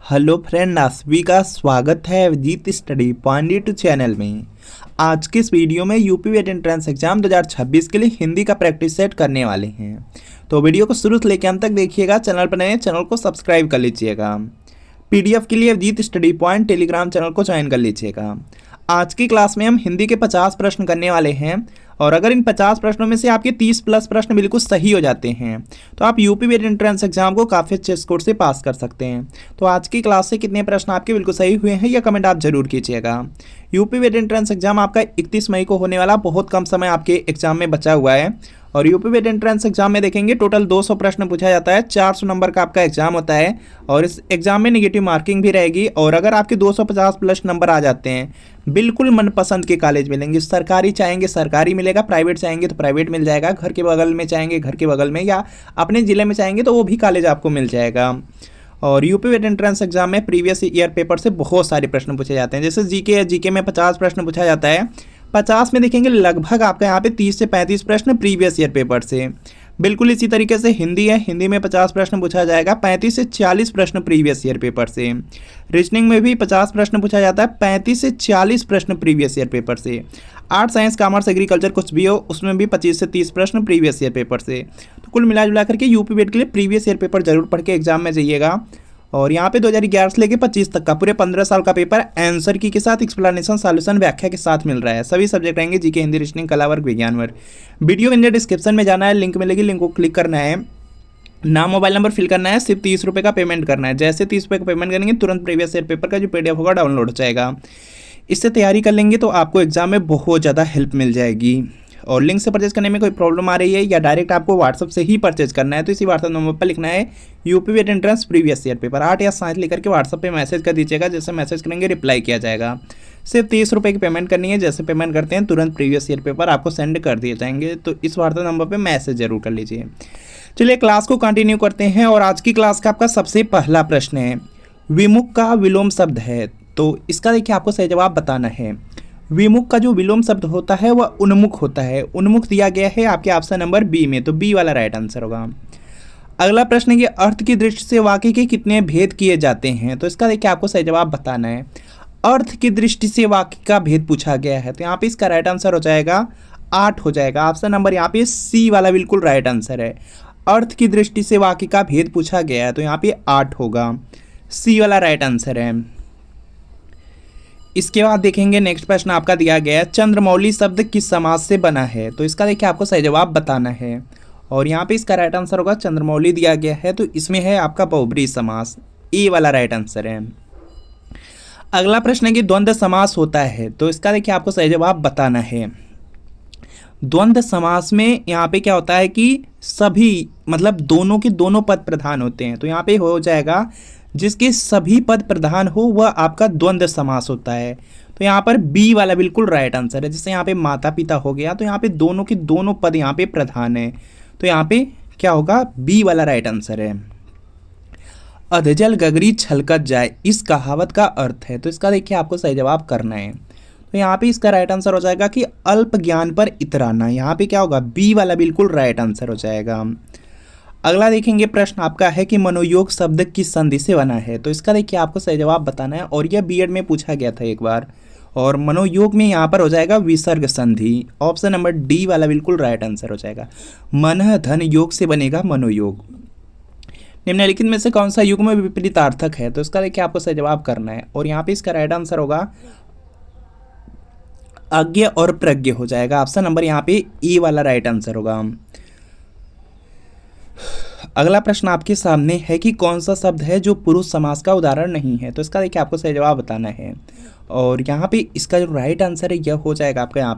Hello friend, आप सभी का स्वागत है Abhijeet study point YouTube channel में। आज के इस वीडियो में यूपी वेट एंट्रेंस एग्जाम 2026 के लिए हिंदी का प्रैक्टिस सेट करने वाले हैं। तो वीडियो को शुरू से लेकर अंत तक देखिएगा। चैनल पर नए चैनल को सब्सक्राइब कर लीजिएगा। पीडीएफ के लिए Abhijeet study point Telegram channel को ज्वाइन कर लीजिएगा। आज की क्लास में हम हिंदी के 50 प्रश्न करने वाले हैं और अगर इन 50 प्रश्नों में से आपके 30 प्लस प्रश्न बिल्कुल सही हो जाते हैं तो आप यूपी वेट एंट्रेंस एग्जाम को काफ़ी अच्छे स्कोर से पास कर सकते हैं। तो आज की क्लास से कितने प्रश्न आपके बिल्कुल सही हुए हैं यह कमेंट आप जरूर कीजिएगा। यूपी वेट एंट्रेंस एग्जाम आपका 31 मई को होने वाला, बहुत कम समय आपके एग्जाम में बचा हुआ है। और यूपी वेट एंट्रेंस एग्जाम में देखेंगे टोटल 200 प्रश्न पूछा जाता है, 400 नंबर का आपका एग्जाम होता है और इस एग्जाम में नेगेटिव मार्किंग भी रहेगी। और अगर आपके 250 प्लस नंबर आ जाते हैं बिल्कुल मनपसंद के कॉलेज मिलेंगे। सरकारी चाहेंगे सरकारी मिलेगा, प्राइवेट चाहेंगे तो प्राइवेट मिल जाएगा, घर के बगल में चाहेंगे घर के बगल में, या अपने ज़िले में चाहेंगे तो वो भी कॉलेज आपको मिल जाएगा। और यूपी वेट एंट्रेंस एग्जाम में प्रीवियस ईयर पेपर से बहुत सारे प्रश्न पूछे जाते हैं। जैसे जीके में 50 प्रश्न पूछा जाता है, 50 में देखेंगे लगभग आपका यहाँ पे 30 से 35 प्रश्न प्रीवियस ईयर पेपर से। बिल्कुल इसी तरीके से हिंदी है, हिंदी में 50 प्रश्न पूछा जाएगा, 35 से 40 प्रश्न प्रीवियस ईयर पेपर से। रीजनिंग में भी 50 प्रश्न पूछा जाता है, 35 से 40 प्रश्न प्रीवियस ईयर पेपर से। आर्ट, साइंस, कॉमर्स, एग्रीकल्चर कुछ भी हो उसमें भी 25 से 30 प्रश्न प्रीवियस ईयर पेपर से। तो कुल मिला जुला करके यूपी वेट के लिए प्रीवियस ईयर पेपर जरूर पढ़ के एग्जाम में जाइएगा। और यहाँ पे 2011 से लेकर 25 तक का पूरे 15 साल का पेपर आंसर की के साथ एक्सप्लेनेशन, सॉल्यूशन, व्याख्या के साथ मिल रहा है। सभी सब्जेक्ट रहेंगे, जीके, हिंदी, रीजनिंग, कला वर्ग, विज्ञान वर्ग। वीडियो के नीचे डिस्क्रिप्शन में जाना है, लिंक मिलेगी, लिंक को क्लिक करना है, नाम मोबाइल नंबर फिल करना है, सिर्फ 30 रुपये का पेमेंट करना है। जैसे 30 रुपये का पेमेंट करेंगे तुरंत प्रीवियस ईयर पेपर का जो PDF होगा डाउनलोड हो जाएगा। इससे तैयारी कर लेंगे तो आपको एग्जाम में बहुत ज़्यादा हेल्प मिल जाएगी। और लिंक से परचेज करने में कोई प्रॉब्लम आ रही है या डायरेक्ट आपको व्हाट्सअप से ही परचेज करना है तो इसी व्हाट्सअप नंबर पर लिखना है UP vet entrance previous year paper 8 या 7 लेकर के व्हाट्सअप पे मैसेज कर दीजिएगा। जैसे मैसेज करेंगे रिप्लाई किया जाएगा। सिर्फ 30 रुपये की पेमेंट करनी है, जैसे पेमेंट करते हैं तुरंत प्रीवियस ईयर पेपर आपको सेंड कर दिए जाएंगे। तो इस व्हाट्सअप नंबर पर मैसेज जरूर कर लीजिए। चलिए क्लास को कंटिन्यू करते हैं और आज की क्लास का आपका सबसे पहला प्रश्न है, विमुख का विलोम शब्द है। तो इसका देखिए आपको सही जवाब बताना है। विमुख का जो विलोम शब्द होता है वह उन्मुख होता है। उन्मुख दिया गया है आपके ऑप्शन नंबर बी में, तो बी वाला राइट आंसर होगा। अगला प्रश्न है कि अर्थ की दृष्टि से वाक्य के कितने भेद किए जाते हैं। तो इसका देखिए आपको सही जवाब बताना है। अर्थ की दृष्टि से वाक्य का भेद पूछा गया है तो यहाँ पे इसका राइट आंसर हो जाएगा 8 हो जाएगा। ऑप्शन नंबर यहाँ पे सी वाला बिल्कुल राइट आंसर है। अर्थ की दृष्टि से वाक्य का भेद पूछा गया है तो यहाँ पे 8 होगा, सी वाला राइट आंसर है। इसके बाद देखेंगे नेक्स्ट प्रश्न आपका दिया गया है, चंद्रमौली शब्द किस समास से बना है। तो इसका देखिए आपको सही जवाब बताना है और यहाँ पे इसका राइट आंसर होगा चंद्रमौली दिया गया है तो इसमें है आपका बहुब्रीहि समास, ए वाला राइट आंसर है। अगला प्रश्न है कि द्वंद्व समास होता है। तो इसका देखिए आपको सही जवाब बताना है। द्वंद्व समास में यहाँ पे क्या होता है कि सभी मतलब दोनों के दोनों पद प्रधान होते हैं तो यहाँ पे हो जाएगा जिसके सभी पद प्रधान हो वह आपका द्वंद्व समास होता है। तो यहाँ पर बी वाला बिल्कुल राइट आंसर है। जैसे यहाँ पे माता पिता हो गया तो यहाँ पे दोनों के दोनों पद यहाँ पे प्रधान है तो यहाँ पे क्या होगा, बी वाला राइट आंसर है। अधजल गगरी छलकत जाए इस कहावत का अर्थ है। तो इसका देखिए आपको सही जवाब करना है। तो यहाँ पे इसका राइट आंसर हो जाएगा कि अल्प ज्ञान पर इतराना। यहाँ पे क्या होगा, बी वाला बिल्कुल राइट आंसर हो जाएगा। अगला देखेंगे प्रश्न आपका है कि मनोयोग शब्द किस संधि से बना है। तो इसका देखिए आपको सही जवाब बताना है और यह बीएड में पूछा गया था एक बार। और मनोयोग में यहाँ पर हो जाएगा विसर्ग संधि। ऑप्शन नंबर डी वाला बिल्कुल राइट आंसर हो जाएगा। मन धन योग से बनेगा मनोयोग। निम्नलिखित में से कौन सा युग्म विपरीतार्थक है। तो इसका देखिए आपको सही जवाब करना है और यहाँ पे इसका राइट आंसर होगा अज्ञ और प्रज्ञ हो जाएगा। ऑप्शन नंबर यहाँ पे ए वाला राइट आंसर होगा। अगला प्रश्न आपके सामने है कि कौन सा शब्द है जो पुरुष समास का उदाहरण नहीं है। तो इसका देखिए आपको सही जवाब बताना है और यहाँ पे इसका जो राइट आंसर है यह हो जाएगा आपका यहाँ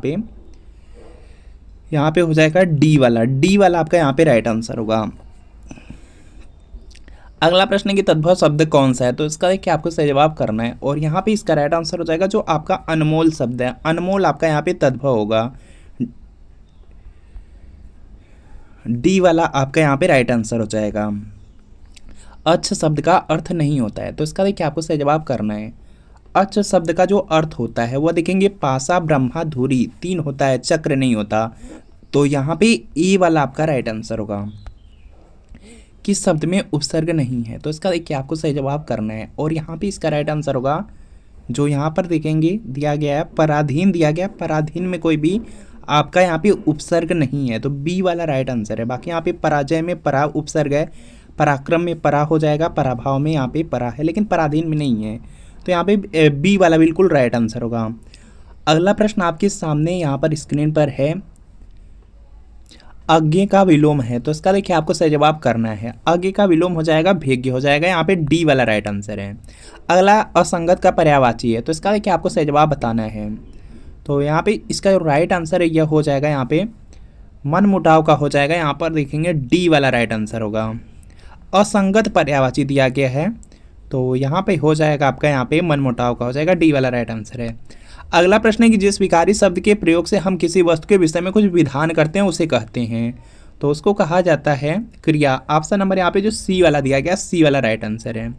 पे हो जाएगा डी वाला आपका यहाँ पे राइट आंसर होगा। अगला प्रश्न है कि तद्भव शब्द कौन सा है। तो इसका देखिए आपको सही जवाब करना है और यहाँ पे इसका राइट आंसर हो जाएगा जो आपका अनमोल शब्द है। अनमोल आपका यहाँ पे तद्भव होगा, डी वाला आपका यहाँ पे राइट आंसर हो जाएगा। अच्छ शब्द का अर्थ नहीं होता है। तो इसका देखिए आपको सही जवाब करना है। अच्छ शब्द का जो अर्थ होता है वह देखेंगे पासा, ब्रह्मा, धुरी, 3 होता है, चक्र नहीं होता। तो यहाँ पे ए वाला आपका राइट आंसर होगा। किस शब्द में उपसर्ग नहीं है? तो इसका देखिए आपको सही जवाब करना है और यहाँ पे इसका राइट आंसर होगा जो यहाँ पर देखेंगे दिया गया है पराधीन दिया गया है। पराधीन में कोई भी आपका यहाँ पे उपसर्ग नहीं है, तो बी वाला राइट आंसर है। बाकी यहाँ पे पराजय में परा उपसर्ग है, पराक्रम में परा हो जाएगा, पराभाव में यहाँ पे परा है, लेकिन पराधीन में नहीं है, तो यहाँ पे बी वाला बिल्कुल राइट आंसर होगा। अगला प्रश्न आपके सामने यहाँ पर स्क्रीन पर है, अज्ञे का विलोम है, तो इसका देखिए आपको सही जवाब करना है। अज्ञे का विलोम हो जाएगा भेग्य हो जाएगा, यहाँ पे डी वाला राइट आंसर है। अगला असंगत का पर्यायवाची है, तो इसका देखिए आपको सही जवाब बताना है। तो यहाँ पे इसका जो राइट आंसर है यह हो जाएगा यहाँ पे मनमुटाव का हो जाएगा, यहाँ पर देखेंगे डी वाला राइट आंसर होगा। असंगत पर्यायवाची दिया गया है, तो यहाँ पे हो जाएगा आपका यहाँ पे मनमुटाव का हो जाएगा, डी वाला राइट आंसर है। अगला प्रश्न है कि जिस विकारी शब्द के प्रयोग से हम किसी वस्तु के विषय में कुछ विधान करते हैं उसे कहते हैं, तो उसको कहा जाता है क्रिया। ऑप्शन नंबर यहाँ पे जो सी वाला दिया गया, सी वाला राइट आंसर है।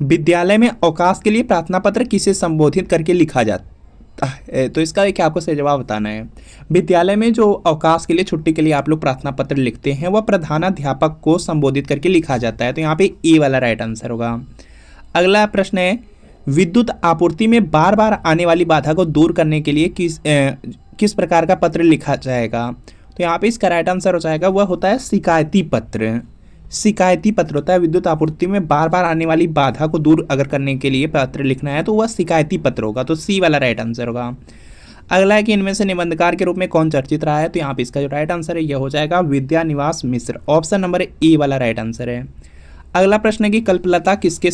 विद्यालय में अवकाश के लिए प्रार्थना पत्र किसे संबोधित करके लिखा जाता है? तो इसका देखिए आपको सही जवाब बताना है। विद्यालय में जो अवकाश के लिए छुट्टी के लिए आप लोग प्रार्थना पत्र लिखते हैं वह प्रधानाध्यापक को संबोधित करके लिखा जाता है, तो यहाँ पे ए वाला राइट आंसर होगा। अगला प्रश्न है, विद्युत आपूर्ति में बार बार आने वाली बाधा को दूर करने के लिए किस प्रकार का पत्र लिखा जाएगा? तो यहाँ पे इसका राइट आंसर हो जाएगा वह होता है शिकायती पत्र। शिकायती पत्र होता है, विद्युत आपूर्ति में बार बार आने वाली बाधा को दूर अगर करने के लिए पत्र लिखना है तो वह शिकायती पत्र होगा, तो सी वाला राइट आंसर होगा। अगला है कि इनमें से निबंधकार के रूप में कौन चर्चित रहा है? तो यहाँ पे इसका जो राइट आंसर है यह हो जाएगा विद्यानिवास मिश्र। ऑप्शन नंबर ए वाला राइट आंसर है। अगला प्रश्न है कि कल्पलता किसके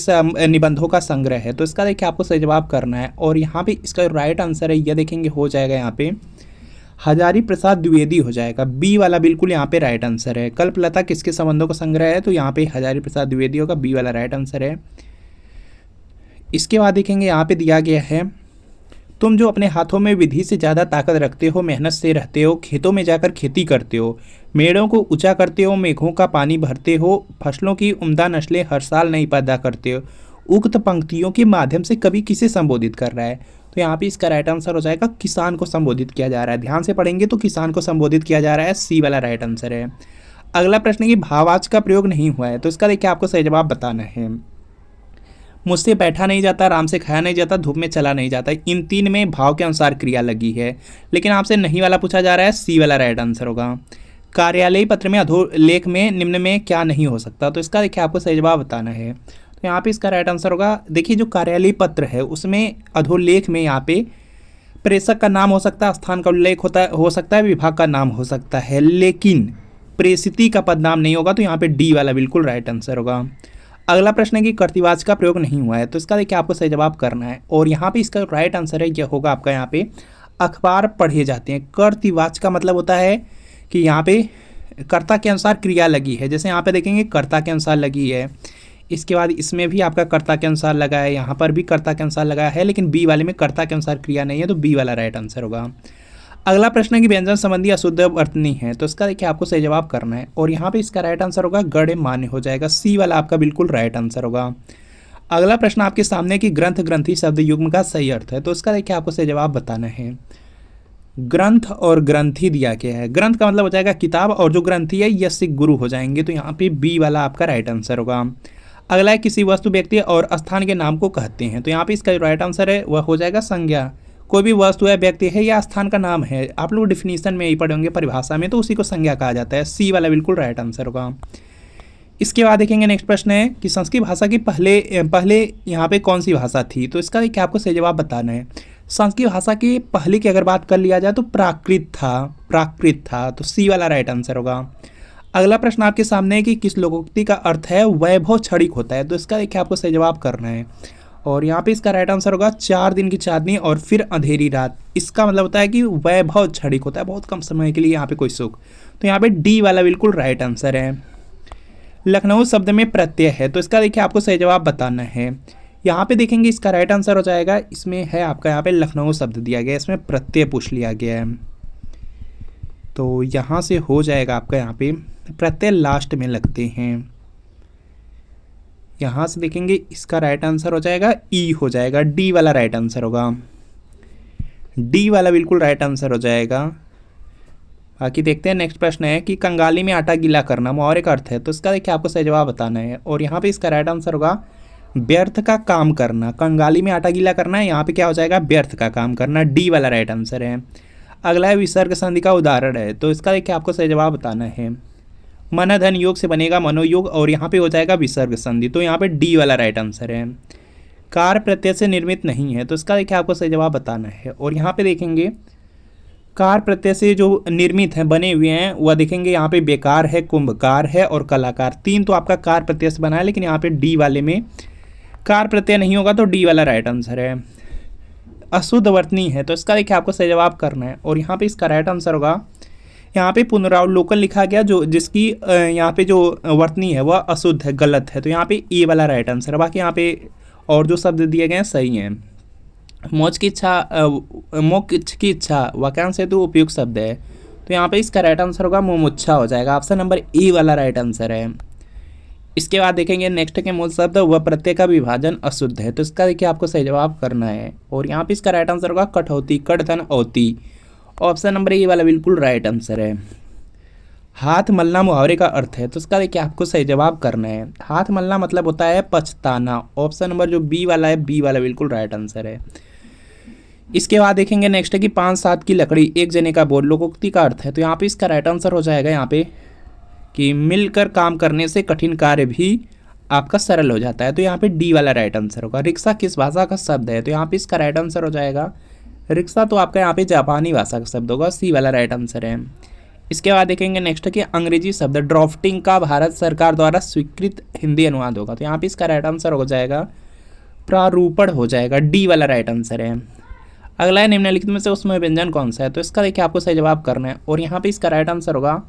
निबंधों का संग्रह है? तो इसका देखिए आपको सही जवाब करना है और यहाँ पे इसका जो राइट आंसर है यह देखेंगे हो जाएगा यहाँ पे हजारी प्रसाद द्विवेदी हो जाएगा, बी वाला बिल्कुल यहाँ पे राइट आंसर है। कल्पलता किसके संबंधों का संग्रह है? तो यहाँ पे हजारी प्रसाद द्विवेदी होगा, बी वाला राइट आंसर है। इसके बाद देखेंगे यहाँ पे दिया गया है, तुम जो अपने हाथों में विधि से ज़्यादा ताकत रखते हो, मेहनत से रहते हो, खेतों में जाकर खेती करते हो, मेड़ों को ऊंचा करते हो, मेघों का पानी भरते हो, फसलों की उम्दा नस्लें हर साल नई पैदा करते हो, उक्त पंक्तियों के माध्यम से कवि किसे संबोधित कर रहा है? तो यहाँ पे इसका राइट आंसर हो जाएगा किसान को संबोधित किया जा रहा है। ध्यान से पढ़ेंगे तो किसान को संबोधित किया जा रहा है, सी वाला राइट आंसर है। अगला प्रश्न है कि भावाच्य का प्रयोग नहीं हुआ है, तो इसका देखिए आपको सही जवाब बताना है। मुझसे बैठा नहीं जाता, आराम से खाया नहीं जाता, धूप में चला नहीं जाता, इन तीन में भाव के अनुसार क्रिया लगी है, लेकिन आपसे नहीं वाला पूछा जा रहा है, सी वाला राइट आंसर होगा। कार्यालयी पत्र में अधोलेख में निम्न में क्या नहीं हो सकता? तो इसका देखिए आपको सही जवाब बताना है। तो यहाँ पे इसका राइट आंसर होगा, देखिए जो कार्यालयी पत्र है उसमें अधोलेख में यहाँ पे प्रेषक का नाम हो सकता है, स्थान का उल्लेख हो सकता है, विभाग का नाम हो सकता है, लेकिन प्रेषिती का पद नाम नहीं होगा, तो यहाँ पे डी वाला बिल्कुल राइट आंसर होगा। अगला प्रश्न है कि कर्तृवाच्य का प्रयोग नहीं हुआ है, तो इसका देखिए आपको सही जवाब करना है और यहाँ पे इसका राइट आंसर है यह होगा आपका यहाँ पे अखबार पढ़े जाते हैं। कर्तृवाच्य का मतलब होता है कि यहाँ पे कर्ता के अनुसार क्रिया लगी है, जैसे यहाँ पे देखेंगे कर्ता के अनुसार लगी है, इसके बाद इसमें भी आपका कर्ता के अनुसार लगा है, यहाँ पर भी कर्ता के अनुसार लगा है, लेकिन बी वाले में कर्ता के अनुसार क्रिया नहीं है, तो बी वाला राइट आंसर होगा। अगला प्रश्न है कि व्यंजन संबंधी अशुद्ध वर्तनी है, तो इसका देखिए आपको सही जवाब करना है और यहाँ पे इसका राइट आंसर होगा गढ़ मान्य हो जाएगा, सी वाला आपका बिल्कुल राइट आंसर होगा। अगला प्रश्न आपके सामने कि ग्रंथ ग्रंथि शब्द युग्म का सही अर्थ है, तो इसका देखिए आपको सही जवाब बताना है। ग्रंथ और ग्रंथि दिया गया है, ग्रंथ का मतलब हो जाएगा किताब और जो ग्रंथि है यह सिख गुरु हो जाएंगे, तो यहाँ पे बी वाला आपका राइट आंसर होगा। अगला है किसी वस्तु व्यक्ति और स्थान के नाम को कहते हैं, तो यहाँ पे इसका जो राइट आंसर है वह हो जाएगा संज्ञा। कोई भी वस्तु है, व्यक्ति है या स्थान का नाम है, आप लोग डिफिनीशन में ही पढ़े होंगे परिभाषा में, तो उसी को संज्ञा कहा जाता है, सी वाला बिल्कुल राइट आंसर होगा। इसके बाद देखेंगे नेक्स्ट प्रश्न है कि संस्कृत भाषा की पहले यहाँ पे कौन सी भाषा थी, तो इसका क्या आपको सही जवाब बताना है। संस्कृत भाषा की पहले की अगर बात कर लिया जाए तो प्राकृत था, तो सी वाला राइट आंसर होगा। अगला प्रश्न आपके सामने है कि किस लोकोक्ति का अर्थ है वैभव क्षणिक होता है, तो इसका देखिए आपको सही जवाब करना है और यहाँ पे इसका राइट आंसर होगा 4 दिन की चांदनी और फिर अंधेरी रात। इसका मतलब होता है कि वैभव क्षणिक होता है, बहुत कम समय के लिए यहाँ पे कोई सुख, तो यहाँ पे डी वाला बिल्कुल राइट आंसर है। लखनऊ शब्द में प्रत्यय है, तो इसका देखिए आपको सही जवाब बताना है। यहाँ पे देखेंगे इसका राइट आंसर हो जाएगा, इसमें है आपका यहाँ पे लखनऊ शब्द दिया गया है, इसमें प्रत्यय पूछ लिया गया है, तो यहाँ से हो जाएगा आपका यहाँ पे प्रत्यय लास्ट में लगते हैं। यहाँ से देखेंगे इसका राइट आंसर हो जाएगा ई हो जाएगा, डी वाला राइट आंसर होगा, डी वाला बिल्कुल राइट आंसर हो जाएगा। बाकी देखते हैं नेक्स्ट प्रश्न है कि कंगाली में आटा गीला करना मुहावरे का अर्थ है, तो इसका देखिए आपको सही जवाब बताना है। और यहाँ पे इसका राइट आंसर होगा व्यर्थ का काम करना। कंगाली में आटा गीला करना है, यहाँ पे क्या हो जाएगा व्यर्थ का काम करना, डी वाला राइट आंसर है। अगला है विसर्ग संधि का उदाहरण है, तो इसका देखिए आपको सही जवाब बताना है। मन धन योग से बनेगा मनोयोग और यहाँ पे हो जाएगा विसर्ग संधि, तो यहाँ पे डी वाला राइट आंसर है। कार प्रत्यय से निर्मित नहीं है, तो इसका देखिए आपको सही जवाब बताना है। और यहाँ पे देखेंगे कार प्रत्यय से जो निर्मित हैं बने हुए हैं वह देखेंगे यहाँ पे बेकार है, कुंभकार है और कलाकार, तीन तो आपका कार प्रत्यय से बना है, लेकिन यहाँ पे डी वाले में कार प्रत्यय नहीं होगा, तो डी वाला राइट आंसर है। अशुद्ध वर्तनी है, तो इसका देखिए आपको सही जवाब करना है। और यहाँ पे इसका राइट आंसर होगा, यहाँ पे पुनरावलोकन लिखा गया जो जिसकी यहाँ पे जो वर्तनी है वह अशुद्ध है, गलत है, तो यहाँ पे ए वाला राइट आंसर है। बाकी यहाँ पे और जो शब्द दिए गए हैं सही हैं। मोक्ष की इच्छा वाक्यांश है तो उपयुक्त शब्द है, तो यहाँ पे इसका राइट आंसर होगा मुमुक्षा हो जाएगा, ऑप्शन नंबर ए वाला राइट आंसर है। इसके बाद देखेंगे नेक्स्ट के मूल शब्द वह प्रत्यय का विभाजन अशुद्ध है, तो इसका देखिए आपको सही जवाब करना है। और यहाँ पे इसका राइट आंसर होगा कठौती, कटधन औती, ऑप्शन नंबर ए वाला बिल्कुल राइट आंसर है। हाथ मलना मुहावरे का अर्थ है, तो इसका देखिए आपको सही जवाब करना है। हाथ मलना मतलब होता है पछताना, ऑप्शन नंबर जो बी वाला है, बी वाला बिल्कुल राइट आंसर है। इसके बाद देखेंगे नेक्स्ट है कि 5-7 की लकड़ी एक जने का बोल, लोकोक्ति का अर्थ है, तो यहाँ पे इसका राइट आंसर हो जाएगा यहाँ पे कि मिलकर काम करने से कठिन कार्य भी आपका सरल हो जाता है, तो यहाँ पे डी वाला राइट आंसर होगा। रिक्शा किस भाषा का शब्द है, तो यहाँ पे इसका राइट आंसर हो जाएगा रिक्शा तो आपका यहाँ पे जापानी भाषा का शब्द होगा, सी वाला राइट आंसर है। इसके बाद देखेंगे नेक्स्ट कि अंग्रेजी शब्द ड्राफ्टिंग का भारत सरकार द्वारा स्वीकृत हिंदी अनुवाद होगा, तो यहाँ पे इसका राइट आंसर हो जाएगा प्रारूपण हो जाएगा, डी वाला राइट आंसर है। अगला है निम्नलिखित में से उसमें व्यंजन कौन सा है, तो इसका देखिए आपको सही जवाब करना है। और यहाँ पे इसका राइट आंसर होगा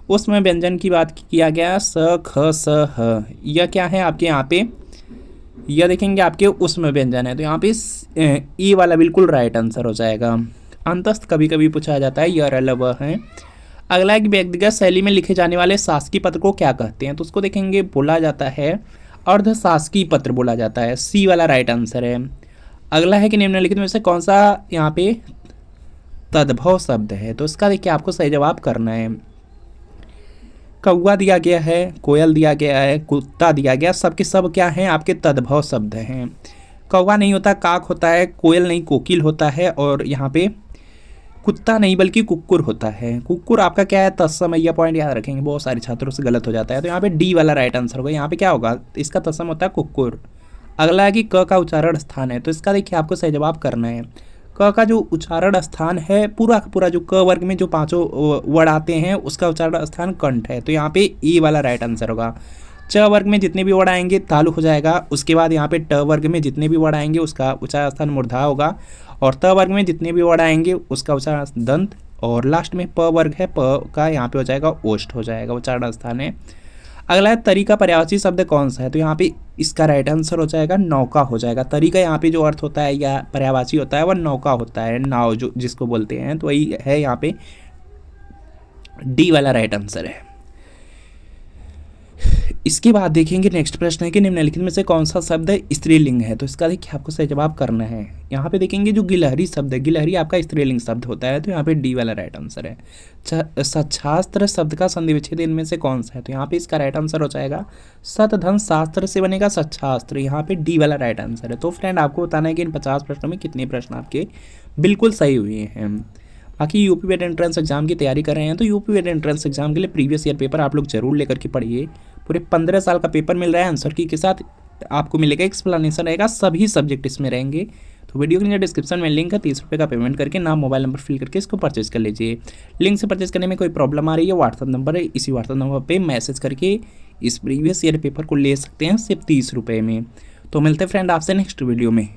उसमें व्यंजन की बात किया गया स ख स ह, यह क्या है आपके यहाँ पे, यह देखेंगे आपके उसमें व्यंजन है, तो यहाँ पे ई वाला बिल्कुल राइट आंसर हो जाएगा। अंतस्थ कभी कभी पूछा जाता है, यह रल व है। अगला है कि व्यक्तिगत शैली में लिखे जाने वाले शासकीय पत्र को क्या कहते हैं, तो उसको देखेंगे बोला जाता है अर्ध शासकीय पत्र बोला जाता है, सी वाला राइट आंसर है। अगला है कि निम्नलिखित में से कौन सा यहाँ पे तद्भव शब्द है, तो इसका देखिए आपको सही जवाब करना है। कौवा दिया गया है, कोयल दिया गया है, कुत्ता दिया गया, सबके सब क्या हैं आपके तद्भव शब्द हैं। कौवा नहीं होता काक होता है, कोयल नहीं कोकिल होता है, और यहाँ पे कुत्ता नहीं बल्कि कुक्कुर होता है। कुक्कुर आपका क्या है तत्सम, यह पॉइंट याद रखेंगे, बहुत सारे छात्रों से गलत हो जाता है, तो यहाँ पे डी वाला राइट आंसर होगा। यहाँ पे क्या होगा, इसका तत्सम होता है कुक्कुर। अगला है कि क का उच्चारण स्थान है, तो इसका देखिए आपको सही जवाब करना है। क का जो उच्चारण स्थान है पूरा का पूरा जो क वर्ग में जो 5 वर्ड आते हैं उसका उच्चारण स्थान कंठ है, तो यहाँ पे ए वाला राइट आंसर होगा। च वर्ग में जितने भी वर्ड आएंगे तालु हो जाएगा, उसके बाद यहाँ पे ट वर्ग में जितने भी वर्ड आएंगे उसका उच्चारण स्थान मूर्धा होगा, और त वर्ग में जितने भी वर्ड आएंगे उसका उच्चारण दंत, और लास्ट में प वर्ग है प का यहाँ पे हो जाएगा ओष्ठ हो जाएगा, उच्चारण स्थान है। अगला है तरी का पर्यायवाची शब्द कौन सा है, तो यहाँ पे इसका राइट आंसर हो जाएगा नौका हो जाएगा। तरी का यहाँ पे जो अर्थ होता है या पर्यायवाची होता है वह नौका होता है, नाव जो जिसको बोलते हैं, तो वही है यहाँ पे डी वाला राइट आंसर है। इसके बाद देखेंगे नेक्स्ट प्रश्न है कि निम्नलिखित में से कौन सा शब्द स्त्रीलिंग है, तो इसका देखिए आपको सही जवाब करना है। यहाँ पे देखेंगे जो गिलहरी शब्द है, गिलहरी आपका स्त्रीलिंग शब्द होता है, तो यहाँ पे डी वाला राइट आंसर है। सच्छास्त्र शब्द का संधि विच्छेद इनमें से कौन सा है, तो यहाँ पे इसका राइट आंसर हो जाएगा सत धन शास्त्र से बनेगा सच्छास्त्र, यहाँ पे डी वाला राइट आंसर है। तो फ्रेंड आपको बताना है कि इन 50 प्रश्नों में कितने प्रश्न आपके बिल्कुल सही हुए हैं। बाकी यूपी वेट एंट्रेंस एग्जाम की तैयारी कर रहे हैं तो यूपी वेट एंट्रेंस एग्जाम के लिए प्रीवियस ईयर पेपर आप लोग जरूर लेकर के पढ़िए। पूरे 15 साल का पेपर मिल रहा है, आंसर की के साथ आपको मिलेगा एक्सप्लेनेशन रहेगा, सभी सब्जेक्ट इसमें रहेंगे। तो वीडियो के नीचे डिस्क्रिप्शन में लिंक है, 30 रुपये का पेमेंट करके नाम मोबाइल नंबर फिल करके इसको परचेज कर लीजिए। लिंक से परचेज करने में कोई प्रॉब्लम आ रही है, व्हाट्सअप नंबर है, इसी व्हाट्सअप नंबर पर मैसेज करके इस प्रीवियस ईयर पेपर को ले सकते हैं सिर्फ 30 रुपये में। तो मिलते हैं फ्रेंड आपसे नेक्स्ट वीडियो में।